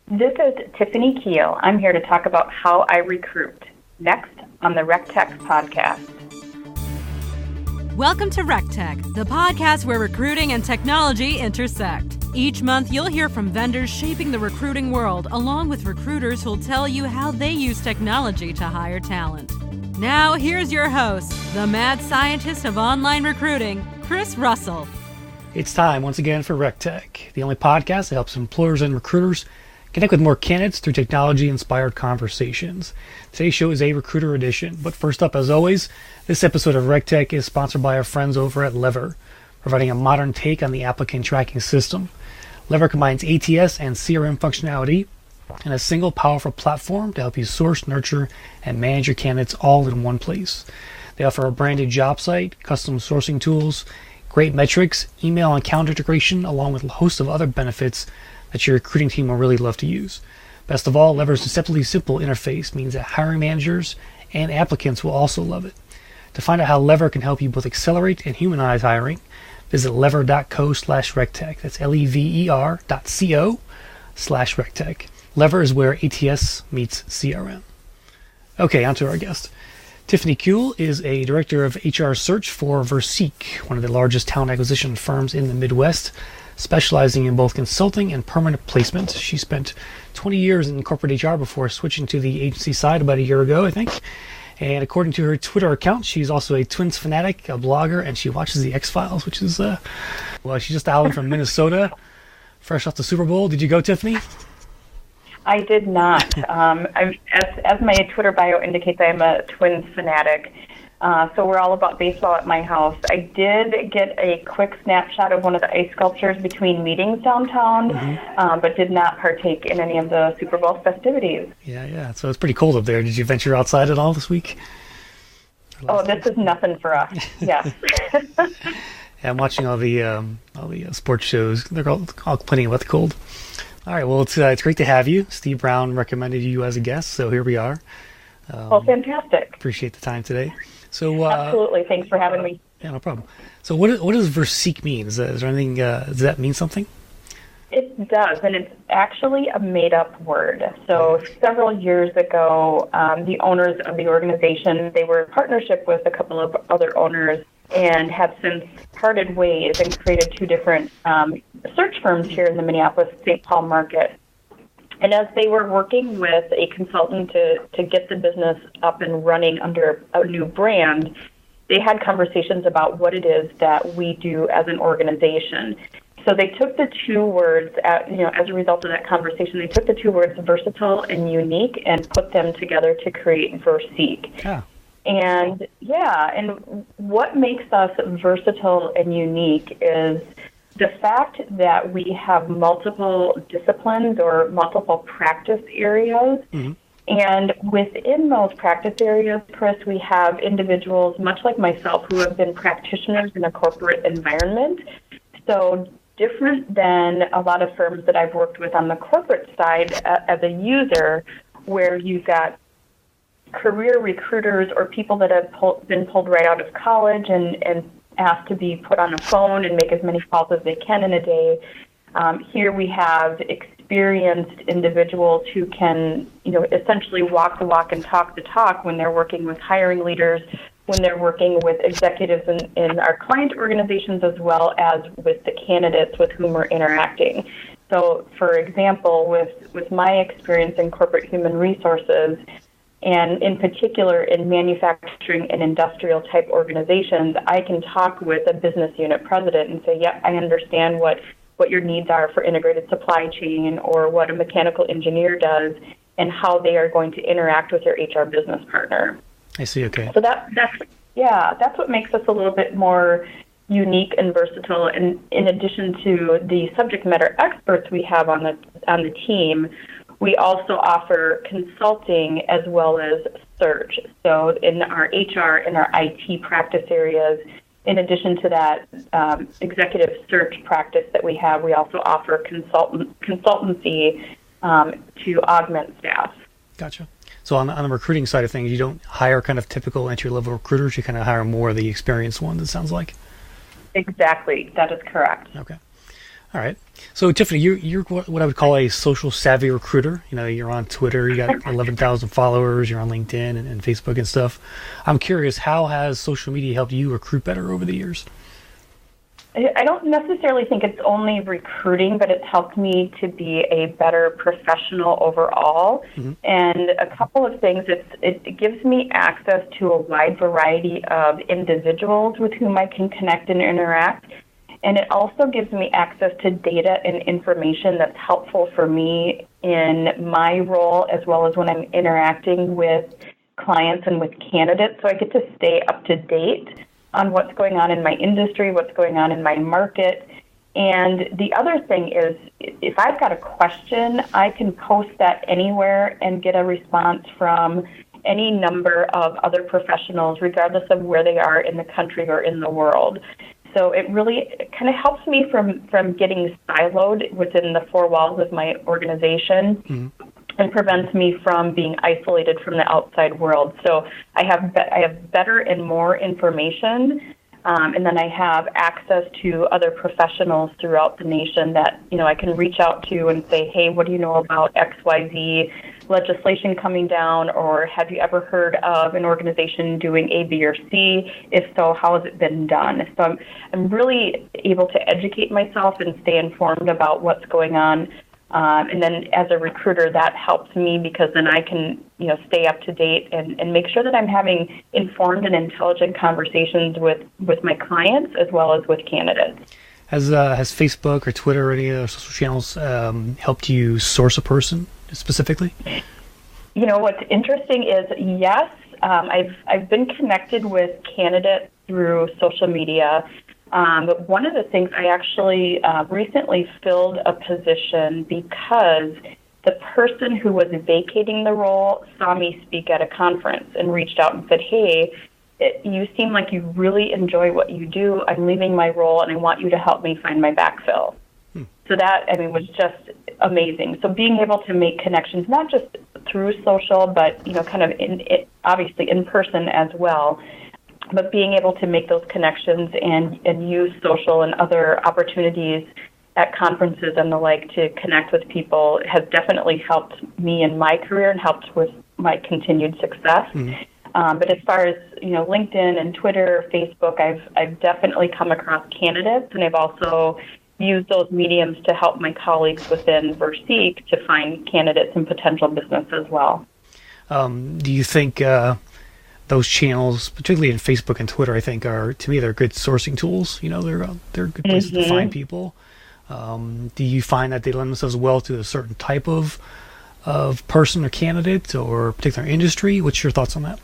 This is Tiffany Kuehl. I'm here to talk about how I recruit. Next on the RecTech podcast. Welcome to RecTech, the podcast where recruiting and technology intersect. Each month, you'll hear from vendors shaping the recruiting world, along with recruiters who'll tell you how they use technology to hire talent. Now, here's your host, the mad scientist of online recruiting, Chris Russell. It's time once again for RecTech, the only podcast that helps employers and recruiters connect with more candidates through technology-inspired conversations. Today's show is a recruiter edition, but first up, as always, this episode of RecTech is sponsored by our friends over at Lever, providing a modern take on the applicant tracking system. Lever combines ATS and CRM functionality in a single powerful platform to help you source, nurture, and manage your candidates all in one place. They offer a branded job site, custom sourcing tools, great metrics, email and calendar integration, along with a host of other benefits that your recruiting team will really love to use. Best of all, Lever's deceptively simple interface means that hiring managers and applicants will also love it. To find out how Lever can help you both accelerate and humanize hiring, visit lever.co/RecTech. That's lever.co/RecTech. Lever is where ATS meets CRM. Okay, on to our guest. Tiffany Kuehl is a director of HR search for Verseek, one of the largest talent acquisition firms in the Midwest, specializing in both consulting and permanent placement. She spent 20 years in corporate HR before switching to the agency side about a year ago, I think. And according to her Twitter account, she's also a Twins fanatic, a blogger, and she watches the X-Files, which is, she's just out from Minnesota, fresh off the Super Bowl. Did you go, Tiffany? I did not. As my Twitter bio indicates, I am a Twins fanatic. So we're all about baseball at my house. I did get a quick snapshot of one of the ice sculptures between meetings downtown, but did not partake in any of the Super Bowl festivities. Yeah. So it's pretty cold up there. Did you venture outside at all this week? Oh, this is nothing for us. Yes. Yeah, I'm watching all the sports shows. They're all complaining about the cold. All right. Well, it's great to have you. Steve Brown recommended you as a guest, so here we are. Fantastic. Appreciate the time today. So absolutely. Thanks for having me. Yeah, no problem. So what does Verseek mean? Is there anything? Does that mean something? It does, and it's actually a made-up word. So several years ago, the owners of the organization, they were in partnership with a couple of other owners and have since parted ways and created two different search firms here in the Minneapolis-St. Paul market. And as they were working with a consultant to get the business up and running under a new brand, they had conversations about what it is that we do as an organization. So they took the two words, as a result of that conversation, they took the two words versatile and unique and put them together to create Verseek. Yeah. And what makes us versatile and unique is the fact that we have multiple disciplines or multiple practice areas. Mm-hmm. And within those practice areas, Chris, we have individuals, much like myself, who have been practitioners in a corporate environment. So different than a lot of firms that I've worked with on the corporate side as a user, where you've got career recruiters or people that have been pulled right out of college and asked to be put on a phone and make as many calls as they can in a day. Here we have experienced individuals who can, essentially walk the walk and talk the talk when they're working with hiring leaders, when they're working with executives in our client organizations, as well as with the candidates with whom we're interacting. So, for example, with my experience in corporate human resources, and in particular in manufacturing and industrial type organizations, I can talk with a business unit president and say, I understand what your needs are for integrated supply chain, or what a mechanical engineer does, and how they are going to interact with your HR business partner. I see, okay. So that's what makes us a little bit more unique and versatile. And in addition to the subject matter experts we have on the team, we also offer consulting as well as search. So in our HR and our IT practice areas, in addition to that executive search practice that we have, we also offer consultancy to augment staff. Gotcha. So on the recruiting side of things, you don't hire kind of typical entry-level recruiters. You kind of hire more of the experienced ones, it sounds like. Exactly. That is correct. Okay. All right. So Tiffany, you're what I would call a social savvy recruiter. You're on Twitter, you got 11,000 followers, you're on LinkedIn and Facebook and stuff. I'm curious, how has social media helped you recruit better over the years? I don't necessarily think it's only recruiting, but it's helped me to be a better professional overall. Mm-hmm. And a couple of things, it gives me access to a wide variety of individuals with whom I can connect and interact. And it also gives me access to data and information that's helpful for me in my role, as well as when I'm interacting with clients and with candidates. So I get to stay up to date on what's going on in my industry, what's going on in my market. And the other thing is, if I've got a question, I can post that anywhere and get a response from any number of other professionals, regardless of where they are in the country or in the world. So it really kind of helps me from getting siloed within the four walls of my organization. Mm-hmm. And prevents me from being isolated from the outside world. So I have better and more information, and then I have access to other professionals throughout the nation that I can reach out to and say, hey, what do you know about XYZ legislation coming down, or have you ever heard of an organization doing A, B, or C? If so, how has it been done? So I'm really able to educate myself and stay informed about what's going on. And then as a recruiter, that helps me because then I can, stay up to date and make sure that I'm having informed and intelligent conversations with my clients as well as with candidates. Has Facebook or Twitter or any other social channels helped you source a person specifically? What's interesting is, yes, I've been connected with candidates through social media. But one of the things, I actually recently filled a position because the person who was vacating the role saw me speak at a conference and reached out and said, hey, you seem like you really enjoy what you do. I'm leaving my role and I want you to help me find my backfill. So that, was just amazing. So being able to make connections, not just through social, but, kind of obviously in person as well. But being able to make those connections and use social and other opportunities at conferences and the like to connect with people has definitely helped me in my career and helped with my continued success. Mm-hmm. But as far as LinkedIn and Twitter, Facebook, I've definitely come across candidates, and I've also used those mediums to help my colleagues within Verseek to find candidates and potential business as well. Do you think those channels, particularly in Facebook and Twitter, I think they're good sourcing tools? They're good places mm-hmm. to find people. Do you find that they lend themselves well to a certain type of person or candidate or particular industry? What's your thoughts on that?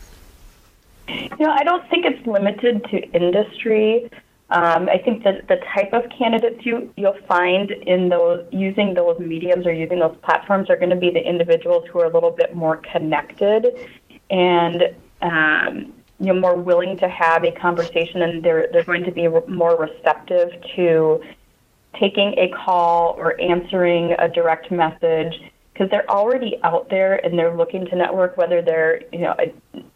I don't think it's limited to industry. I think that the type of candidates you'll find in using those mediums or using those platforms are going to be the individuals who are a little bit more connected and more willing to have a conversation, and they're going to be more receptive to taking a call or answering a direct message because they're already out there and they're looking to network, whether they're,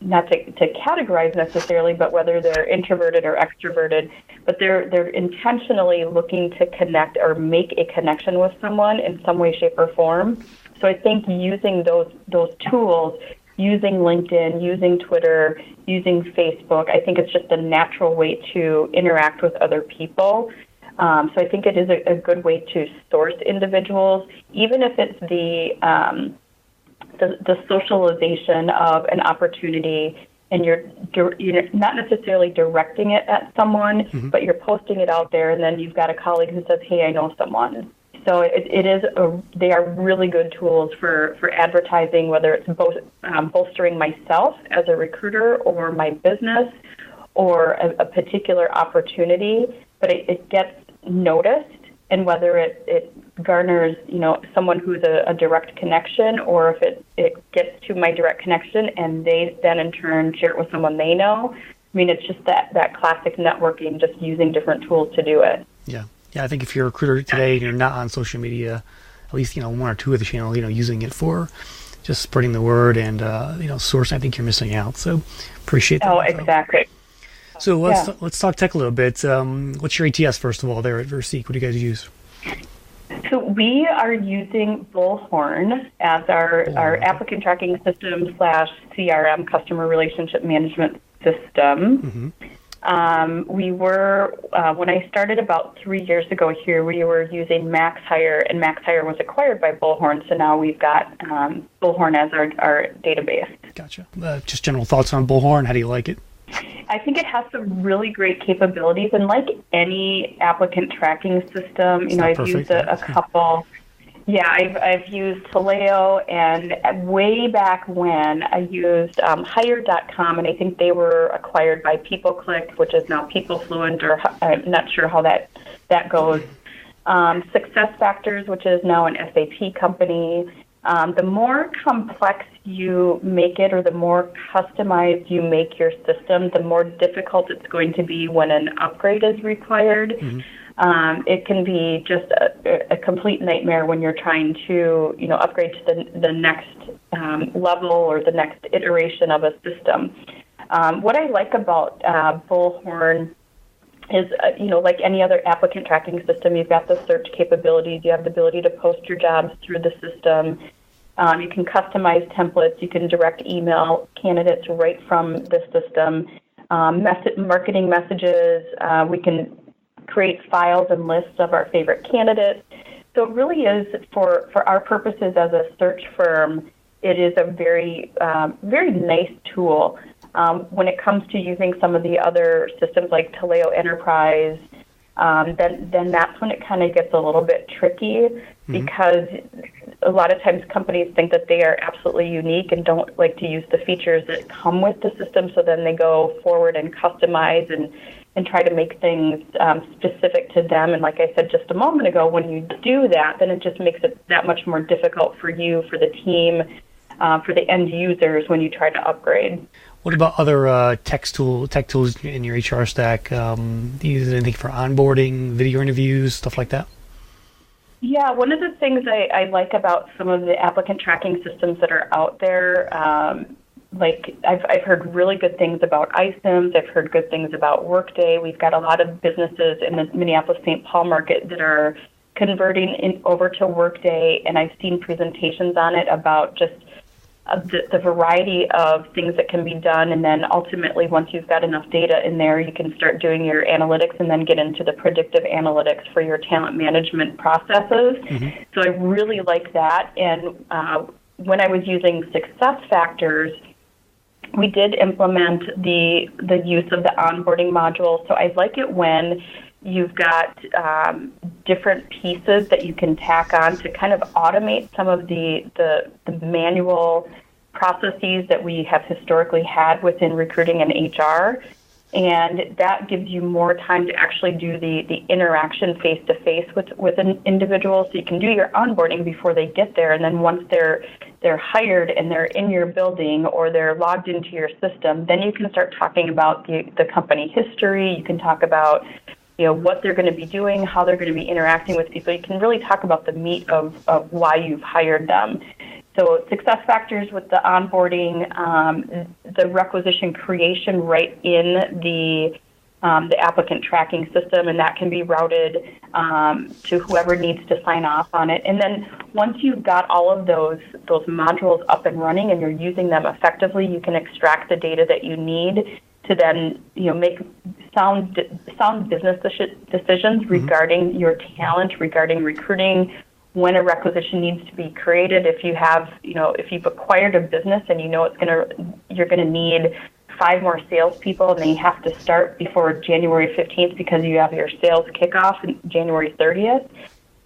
not to categorize necessarily, but whether they're introverted or extroverted, but they're intentionally looking to connect or make a connection with someone in some way, shape, or form. So I think using those tools, using LinkedIn, using Twitter, using Facebook, I think it's just a natural way to interact with other people. So I think it is a good way to source individuals, even if it's the socialization of an opportunity, and you're not necessarily directing it at someone, mm-hmm. but you're posting it out there, and then you've got a colleague who says, "Hey, I know someone." So they are really good tools for advertising, whether it's bolstering myself as a recruiter or my business or a particular opportunity, but it gets noticed, and whether it garners, someone who's a direct connection, or if it gets to my direct connection and they then in turn share it with someone they know. It's just that classic networking, just using different tools to do it. Yeah, I think if you're a recruiter today and you're not on social media, at least, one or two of the channels, using it for just spreading the word and, sourcing, I think you're missing out. So appreciate that. Oh, exactly. So let's talk tech a little bit. What's your ATS, first of all, there at Verseek? What do you guys use? So we are using Bullhorn as our applicant tracking system / CRM, customer relationship management system. We were, when I started about 3 years ago here, we were using MaxHire, and MaxHire was acquired by Bullhorn, so now we've got Bullhorn as our database. Gotcha. Just general thoughts on Bullhorn. How do you like it? I think it has some really great capabilities, and like any applicant tracking system, I've used a couple. Yeah, I've used Taleo, and way back when I used Hire.com, and I think they were acquired by PeopleClick, which is now PeopleFluent, or I'm not sure how that goes. SuccessFactors, which is now an SAP company. The more complex you make it, or the more customized you make your system, the more difficult it's going to be when an upgrade is required. It can be just a complete nightmare when you're trying to, upgrade to the next level or the next iteration of a system. What I like about Bullhorn is, like any other applicant tracking system, you've got the search capabilities. You have the ability to post your jobs through the system. You can customize templates. You can direct email candidates right from the system. Marketing messages. We can create files and lists of our favorite candidates. So it really is, for our purposes as a search firm, it is a very, very nice tool. When it comes to using some of the other systems like Taleo Enterprise, then that's when it kind of gets a little bit tricky, because a lot of times companies think that they are absolutely unique and don't like to use the features that come with the system, so then they go forward and customize and try to make things specific to them. And like I said just a moment ago, when you do that, then it just makes it that much more difficult for you, for the team, for the end users when you try to upgrade. What about other tech tools in your HR stack? Do you use anything for onboarding, video interviews, stuff like that? Yeah, one of the things I like about some of the applicant tracking systems that are out there, like I've heard really good things about iCIMS. I've heard good things about Workday. We've got a lot of businesses in the Minneapolis-St. Paul market that are converting over to Workday, and I've seen presentations on it about just the variety of things that can be done. And then ultimately, once you've got enough data in there, you can start doing your analytics and then get into the predictive analytics for your talent management processes. So I really like that. And when I was using SuccessFactors, we did implement the use of the onboarding module. So I like it when you've got different pieces that you can tack on to kind of automate some of the manual processes that we have historically had within recruiting and HR. And that gives you more time to actually do the interaction face-to-face with an individual. So you can do your onboarding before they get there. And then once they're hired and they're in your building or they're logged into your system, then you can start talking about the company history. You can talk about what they're going to be doing, how they're going to be interacting with people. You can really talk about the meat of why you've hired them. So SuccessFactors with the onboarding, the requisition creation right in the applicant tracking system, and that can be routed to whoever needs to sign off on it. And then once you've got all of those modules up and running and you're using them effectively, you can extract the data that you need to then make sound business decisions regarding your talent, regarding recruiting, when a requisition needs to be created. If you have, if you've acquired a business and you're gonna need 5 more salespeople, and they have to start before January 15th because you have your sales kickoff on January 30th,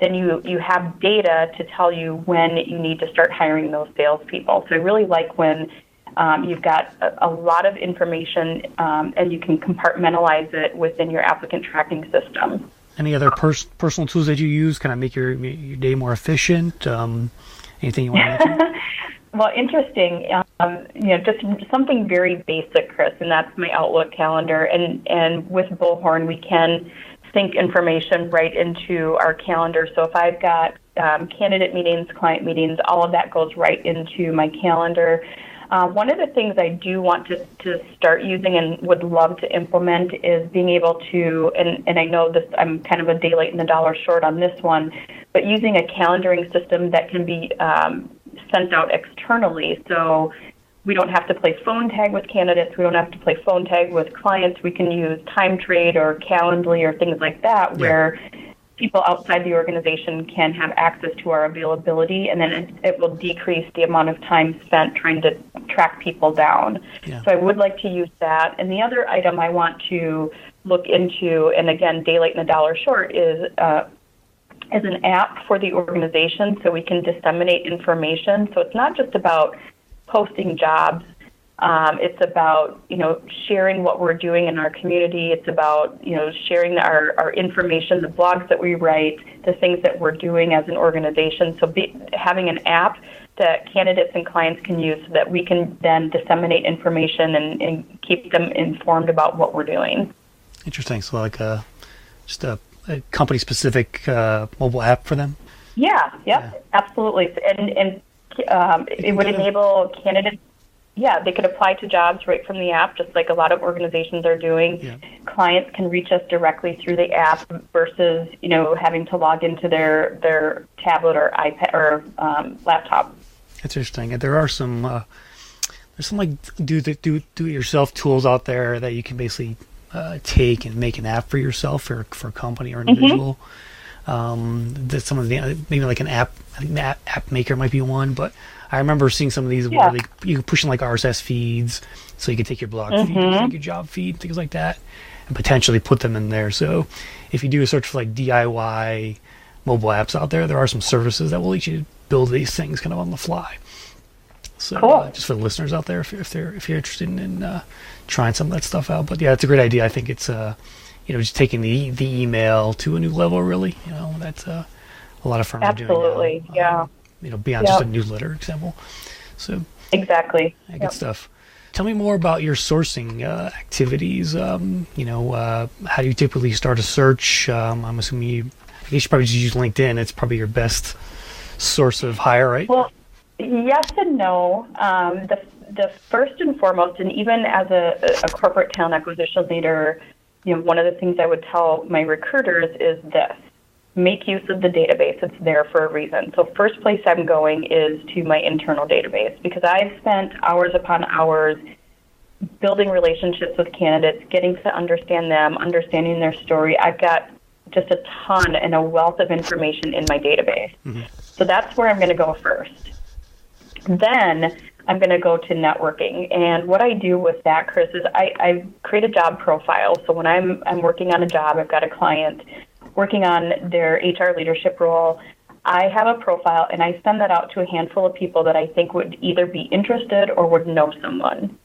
then you have data to tell you when you need to start hiring those salespeople. So I really like when you've got a lot of information and you can compartmentalize it within your applicant tracking system. Any other personal tools that you use kind of make your day more efficient? Anything you want to mention? Well, interesting. Just something very basic, Chris, and that's my Outlook calendar. And with Bullhorn, we can sync information right into our calendar. So if I've got candidate meetings, client meetings, all of that goes right into my calendar. One of the things I do want to start using and would love to implement is being able to, and I know this, I'm kind of a day late and a dollar short on this one, but using a calendaring system that can be sent out externally. So we don't have to play phone tag with candidates. We don't have to play phone tag with clients. We can use Time Trade or Calendly or things like that, where people outside the organization can have access to our availability, and then it will decrease the amount of time spent trying to track people down. Yeah. So I would like to use that. And the other item I want to look into, and again, day late and a dollar short, is an app for the organization so we can disseminate information. So it's not just about posting jobs. It's about, sharing what we're doing in our community. It's about, sharing our information, the blogs that we write, the things that we're doing as an organization. So having an app that candidates and clients can use so that we can then disseminate information and keep them informed about what we're doing. Interesting. So like just a company-specific mobile app for them? Yeah, absolutely. And it would enable candidates. Yeah, they could apply to jobs right from the app, just like a lot of organizations are doing. Yeah. Clients can reach us directly through the app versus, having to log into their tablet or iPad or laptop. That's interesting. And there are some like do-it-yourself tools out there that you can basically take and make an app for yourself for a company or individual. That some of the maybe like an app. I think App Maker might be one, but I remember seeing some of these where you can push in like RSS feeds, so you can take your blog feed, take your job feed, things like that, and potentially put them in there. So if you do a search for like DIY mobile apps out there, there are some services that will let you build these things kind of on the fly. So cool. Just for the listeners out there, if you're interested in trying some of that stuff out. But yeah, it's a great idea. I think it's just taking the email to a new level. Really, that's a lot of firms are doing. Absolutely, yeah. Beyond just a newsletter example. So exactly. Good stuff. Tell me more about your sourcing activities. How do you typically start a search? I'm assuming I guess you probably just use LinkedIn. It's probably your best source of hire, right? Well, yes and no. The first and foremost, and even as a corporate talent acquisition leader, one of the things I would tell my recruiters is this: make use of the database. It's there for a reason. So first place I'm going is to my internal database, because I've spent hours upon hours building relationships with candidates, getting to understand them, understanding their story. I've got just a ton and a wealth of information in my database. Mm-hmm. So that's where I'm going to go first. Then I'm going to go to networking. And what I do with that, Chris, is I create a job profile. So when I'm working on a job, I've got a client working on their HR leadership role, I have a profile and I send that out to a handful of people that I think would either be interested or would know someone.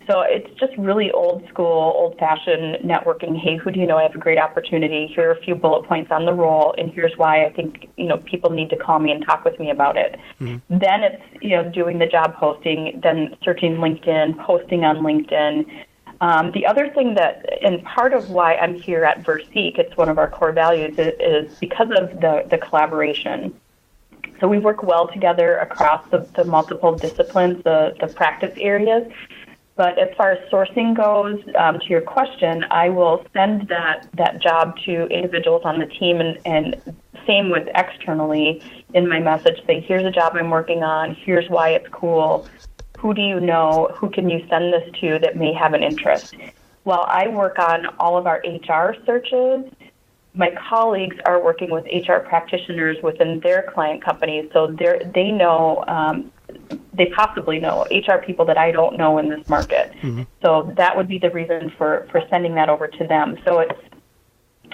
So it's just really old school, old-fashioned networking. Hey, who do you know? I have a great opportunity. Here are a few bullet points on the role, and here's why I think people need to call me and talk with me about it. Mm-hmm. Then it's doing the job posting, then searching LinkedIn, posting on LinkedIn. The other thing and part of why I'm here at Verseek, it's one of our core values, is because of the collaboration. So we work well together across the multiple disciplines, the practice areas. But as far as sourcing goes, to your question, I will send that job to individuals on the team, and same with externally in my message, say, here's a job I'm working on, here's why it's cool. Who do you know? Who can you send this to that may have an interest? While I work on all of our HR searches, my colleagues are working with HR practitioners within their client companies, so they know, they possibly know HR people that I don't know in this market. Mm-hmm. So that would be the reason for sending that over to them. So it's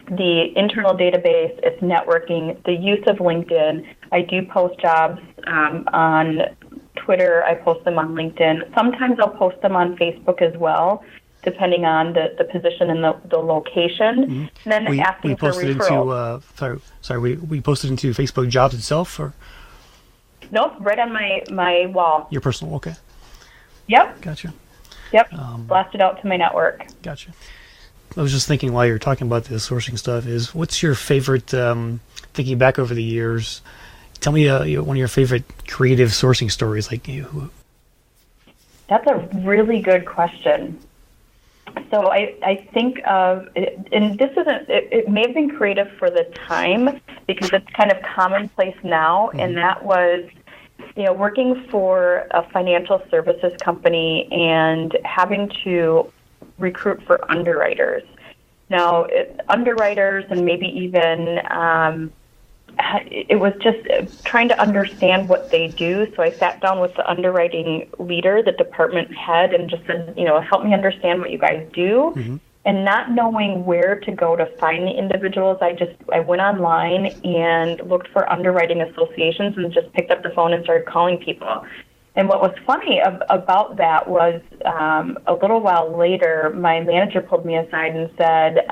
the internal database, it's networking, the use of LinkedIn. I do post jobs on Twitter, I post them on LinkedIn. Sometimes I'll post them on Facebook as well, depending on the position and the location. Mm-hmm. And then asking for referrals. We posted into Facebook jobs itself, or? Nope, right on my wall. Your personal, okay. Yep. Gotcha. Yep, blasted out to my network. Gotcha. I was just thinking while you were talking about the sourcing stuff, what's your favorite, thinking back over the years, tell me one of your favorite creative sourcing stories, like That's a really good question. So I think of, and this isn't, it may have been creative for the time because it's kind of commonplace now, and that was, working for a financial services company and having to recruit for underwriters. Now, underwriters and maybe even it was just trying to understand what they do. So I sat down with the underwriting leader, the department head, and just said, help me understand what you guys do. Mm-hmm. And not knowing where to go to find the individuals, I went online and looked for underwriting associations and just picked up the phone and started calling people. And what was funny about that was a little while later, my manager pulled me aside and said,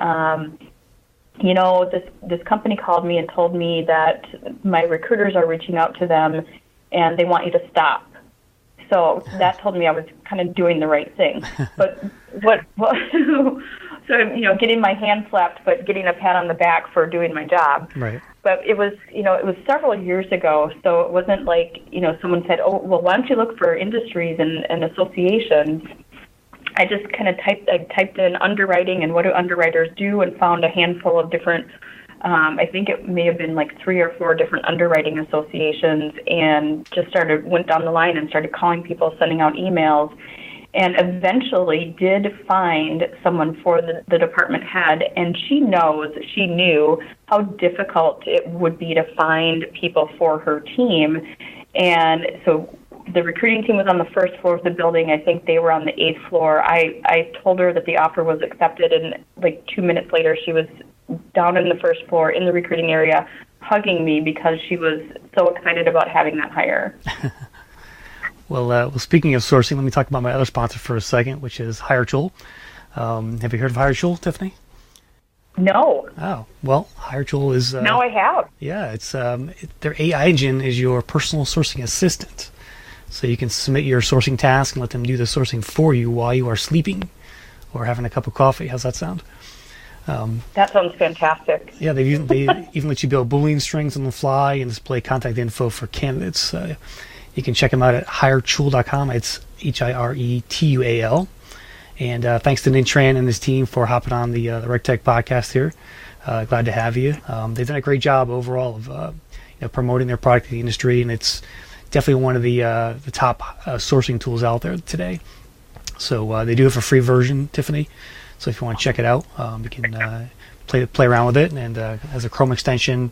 this company called me and told me that my recruiters are reaching out to them and they want you to stop. So that told me I was kind of doing the right thing. But so, getting my hand slapped, but getting a pat on the back for doing my job. Right. But it was several years ago, so it wasn't like, someone said, oh, well, why don't you look for industries and associations? I just kind of typed in underwriting and what do underwriters do, and found a handful of different, I think it may have been like 3 or 4 different underwriting associations, and just went down the line and started calling people, sending out emails, and eventually did find someone for the department head, and she knew how difficult it would be to find people for her team. And so the recruiting team was on the first floor of the building. I think they were on the 8th floor. I told her that the offer was accepted, and like 2 minutes later, she was down in the first floor in the recruiting area hugging me because she was so excited about having that hire. Well, speaking of sourcing, let me talk about my other sponsor for a second, which is HireTool. Have you heard of HireTool, Tiffany? No. Oh, well, HireTool is... now I have. Yeah, it's their AI engine is your personal sourcing assistant. So you can submit your sourcing task and let them do the sourcing for you while you are sleeping or having a cup of coffee. How's that sound? That sounds fantastic. Yeah, they even let you build Boolean strings on the fly and display contact info for candidates. You can check them out at hiretool.com. It's HireTual. And thanks to Nintran and his team for hopping on the RegTech podcast here. Glad to have you. They've done a great job overall of promoting their product to the industry, and it's definitely one of the top sourcing tools out there today. So they do have a free version, Tiffany. So if you want to check it out, you can play around with it, and has a Chrome extension,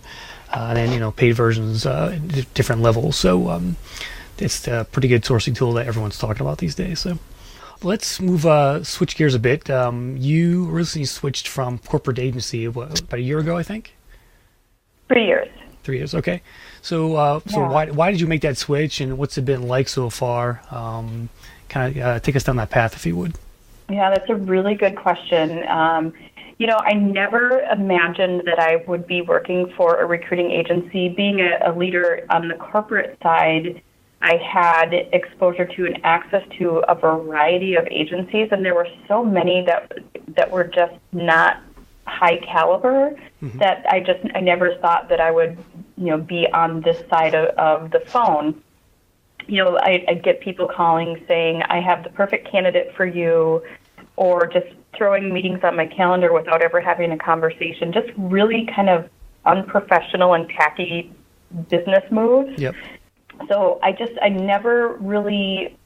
and then paid versions at different levels. So it's a pretty good sourcing tool that everyone's talking about these days. So let's switch gears a bit. You recently switched from corporate agency about a year ago, I think. 3 years. 3 years, okay. So why did you make that switch, and what's it been like so far? Kind of take us down that path, if you would. Yeah, that's a really good question. I never imagined that I would be working for a recruiting agency. Being a leader on the corporate side, I had exposure to and access to a variety of agencies, and there were so many that were just not high caliber that I never thought that I would be on this side of the phone. I get people calling saying, I have the perfect candidate for you, or just throwing meetings on my calendar without ever having a conversation, just really kind of unprofessional and tacky business moves. Yep. So I never really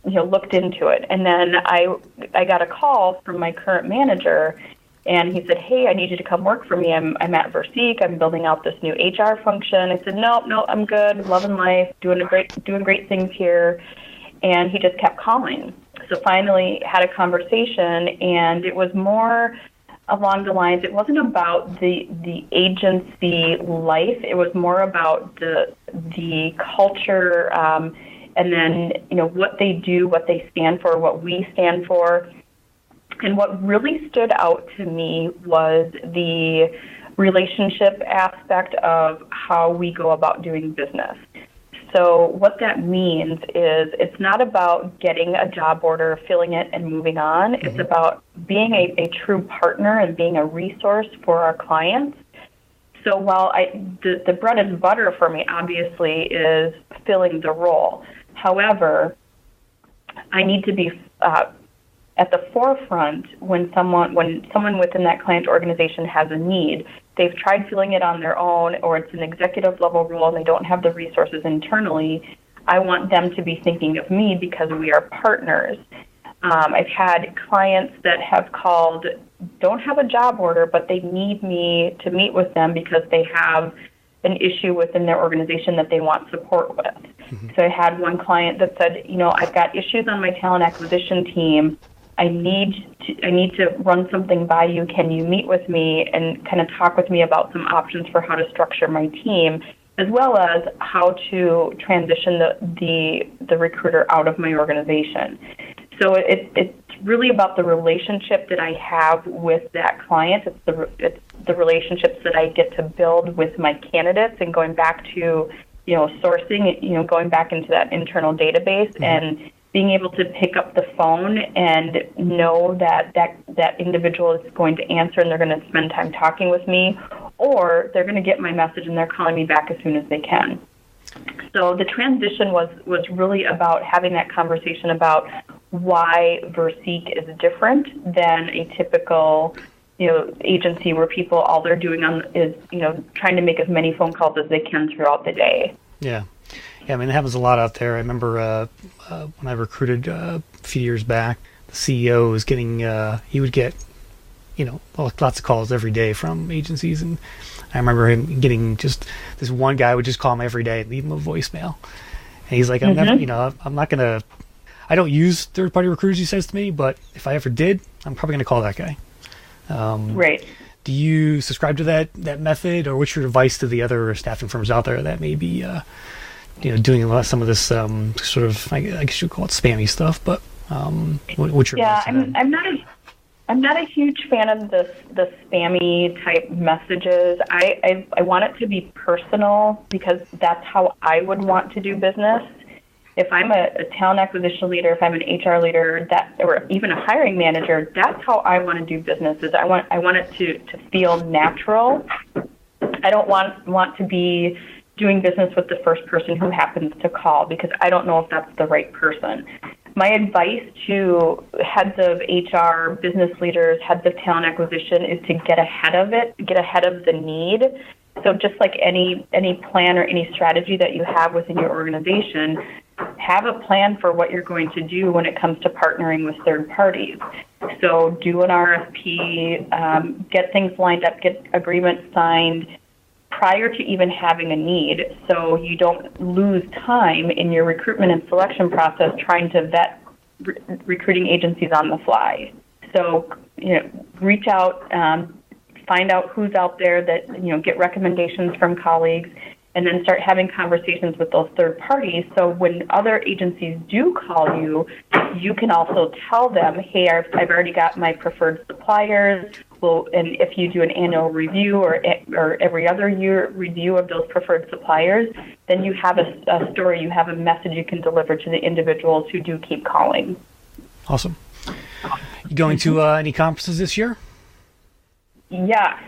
looked into it. And then I got a call from my current manager, and he said, hey, I need you to come work for me. I'm at Verseek. I'm building out this new HR function. I said, no, I'm good, loving life, doing great things here. And he just kept calling. So finally had a conversation, and it was more along the lines, it wasn't about the agency life. It was more about the culture, and then what they do, what they stand for, what we stand for. And what really stood out to me was the relationship aspect of how we go about doing business. So what that means is it's not about getting a job order, filling it, and moving on. Mm-hmm. It's about being a true partner and being a resource for our clients. So while the bread and butter for me, obviously, is filling the role. However, I need to be at the forefront when someone within that client organization has a need. They've tried filling it on their own, or it's an executive level role and they don't have the resources internally. I want them to be thinking of me because we are partners. I've had clients that have called, don't have a job order, but they need me to meet with them because they have an issue within their organization that they want support with. Mm-hmm. So I had one client that said, I've got issues on my talent acquisition team. I need to run something by you. Can you meet with me and kind of talk with me about some options for how to structure my team, as well as how to transition the recruiter out of my organization. So it's really about the relationship that I have with that client. It's the relationships that I get to build with my candidates, and going back to sourcing, going back into that internal database, mm-hmm. and being able to pick up the phone and know that individual is going to answer and they're going to spend time talking with me, or they're going to get my message and they're calling me back as soon as they can. So the transition was really about having that conversation about why Verseek is different than a typical agency where people, all they're doing is trying to make as many phone calls as they can throughout the day. Yeah. Yeah, I mean, it happens a lot out there. I remember when I recruited a few years back, the CEO was getting, he would get, lots of calls every day from agencies. And I remember him getting just, this one guy would just call him every day and leave him a voicemail. And he's like, I'm mm-hmm. never, I'm not going to, I don't use third-party recruiters, he says to me, but if I ever did, I'm probably going to call that guy. Right. Do you subscribe to that method, or what's your advice to the other staffing firms out there that may be, doing some of this sort of, I guess you would call it spammy stuff, but what's your advice to them? I'm not a huge fan of the spammy type messages. I want it to be personal because that's how I would want to do business. If I'm a talent acquisition leader, if I'm an HR leader, or even a hiring manager, that's how I want to do business. Is I want it to feel natural. I don't want to be doing business with the first person who happens to call, because I don't know if that's the right person. My advice to heads of HR, business leaders, heads of talent acquisition is to get ahead of it, get ahead of the need. So just like any plan or any strategy that you have within your organization, have a plan for what you're going to do when it comes to partnering with third parties. So do an RFP, get things lined up, get agreements signed prior to even having a need, so you don't lose time in your recruitment and selection process trying to vet recruiting agencies on the fly. So, reach out, find out who's out there that, get recommendations from colleagues, and then start having conversations with those third parties. So when other agencies do call you, you can also tell them, hey, I've already got my preferred suppliers. Well, and if you do an annual review or every other year review of those preferred suppliers, then you have a story, you have a message you can deliver to the individuals who do keep calling. Awesome. You going to any conferences this year? Yeah.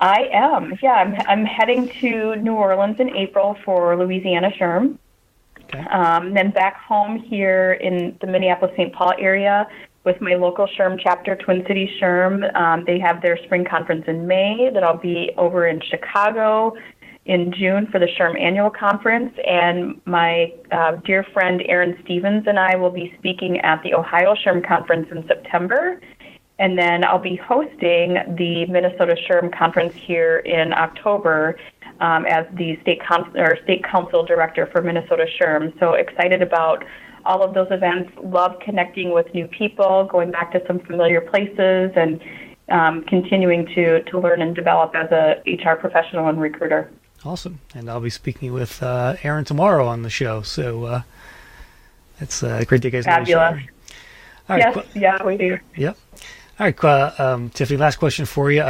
I am. Yeah, I'm heading to New Orleans in April for Louisiana SHRM. Okay. Then back home here in the Minneapolis-St. Paul area with my local SHRM chapter, Twin Cities SHRM. They have their spring conference in May. Then I'll be over in Chicago in June for the SHRM annual conference. And my dear friend Erin Stevens and I will be speaking at the Ohio SHRM conference in September. And then I'll be hosting the Minnesota SHRM conference here in October as the state council director for Minnesota SHRM. So excited about all of those events. Love connecting with new people, going back to some familiar places, and continuing to learn and develop as a HR professional and recruiter. Awesome. And I'll be speaking with Erin tomorrow on the show. So it's great that you guys know each other. All right, yes, yeah, we do. Yep. All right, Tiffany, last question for you.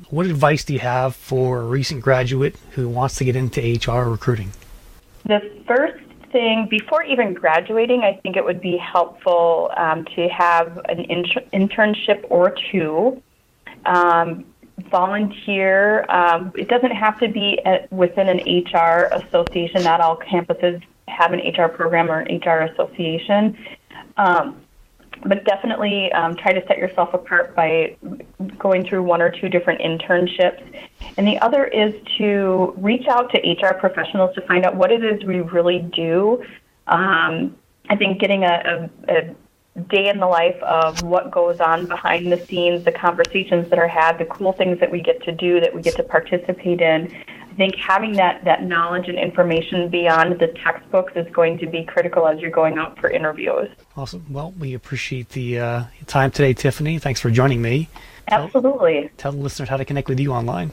What advice do you have for a recent graduate who wants to get into HR recruiting? The first thing, before even graduating, I think it would be helpful to have an internship or two. Volunteer. It doesn't have to be within an HR association. Not all campuses have an HR program or an HR association. But definitely try to set yourself apart by going through one or two different internships. And the other is to reach out to HR professionals to find out what it is we really do. I think getting a day in the life of what goes on behind the scenes, the conversations that are had, the cool things that we get to do, that we get to participate in. I think having that knowledge and information beyond the textbooks is going to be critical as you're going out for interviews. Awesome. Well, we appreciate the time today, Tiffany. Thanks for joining me. Absolutely. Tell the listeners how to connect with you online.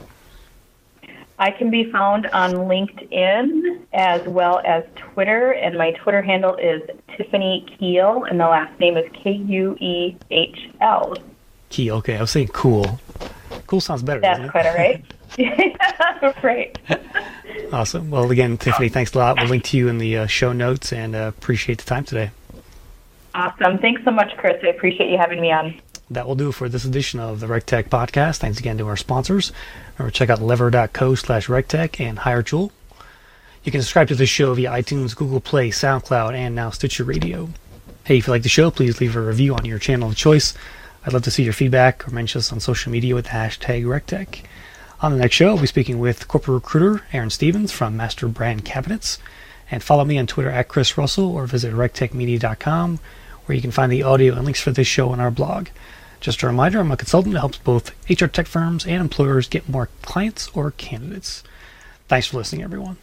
I can be found on LinkedIn as well as Twitter, and my Twitter handle is Tiffany Kuehl, and the last name is Kuehl. Key, okay. I was saying cool. Cool sounds better. That's quite all right. Yeah, right. Awesome. Well, again, Tiffany, thanks a lot. We'll link to you in the show notes, and appreciate the time today. Awesome. Thanks so much, Chris. I appreciate you having me on. That will do it for this edition of the RecTech Podcast. Thanks again to our sponsors. Remember, check out lever.co/RecTech and HireTool. You can subscribe to this show via iTunes, Google Play, SoundCloud, and now Stitcher Radio. Hey, if you like the show, please leave a review on your channel of choice. I'd love to see your feedback or mention us on social media with the hashtag RecTech. On the next show, I'll be speaking with corporate recruiter Aaron Stevens from Master Brand Cabinets. And follow me on Twitter at Chris Russell or visit rectechmedia.com, where you can find the audio and links for this show on our blog. Just a reminder, I'm a consultant that helps both HR tech firms and employers get more clients or candidates. Thanks for listening, everyone.